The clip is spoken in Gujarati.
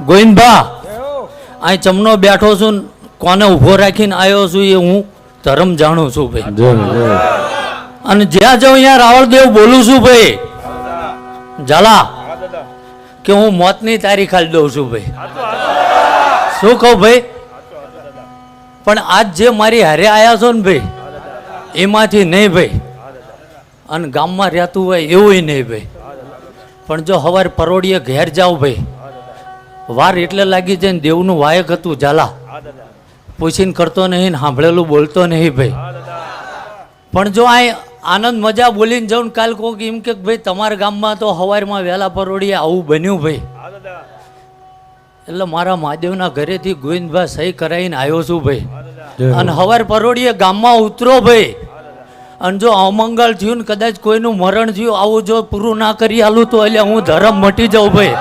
ગોવિંદભા અહીં ચમનો બેઠો છું ને કોને ઊભો રાખીને આવ્યો છું એ હું ધર્મ જાણું છું ભાઈ. અને જ્યાં જાઉં અહીંયા રાવળદેવ બોલું છું ભાઈ ઝાલા કે હું મોતની તારીખ આલી દઉં છું ભાઈ. શું કહું ભાઈ? પણ આજ જે મારી હારે આવ્યા છો ને ભાઈ એમાંથી નહીં ભાઈ, અને ગામમાં રહેતું હોય એવું નહીં ભાઈ. પણ જો હવારે પરોડીએ ઘેર જાવ ભાઈ, વાર એટલે લાગી જાય ને દેવનું વાયક હતું ઝાલા, પૂછીને કરતો નહીં, સાંભળેલું બોલતો નહીં ભાઈ. પણ જો આ આનંદ મજા બોલીને જાઉં ને કાલ કોક એમ કે ભાઈ તમારા ગામમાં તો હવારમાં વહેલા પરોડીએ આવું બન્યું ભાઈ, એટલે મારા મહાદેવના ઘરેથી ગોવિંદભા સહી કરાવીને આવ્યો છું ભાઈ. અને હવાર પરોડીએ ગામમાં ઉતરો ભાઈ, અને જો અમંગળ થયું ને કદાચ કોઈનું મરણ થયું આવું જો પૂરું ના કરી આલું તો એટલે હું ધર્મ મટી જાઉં ભાઈ.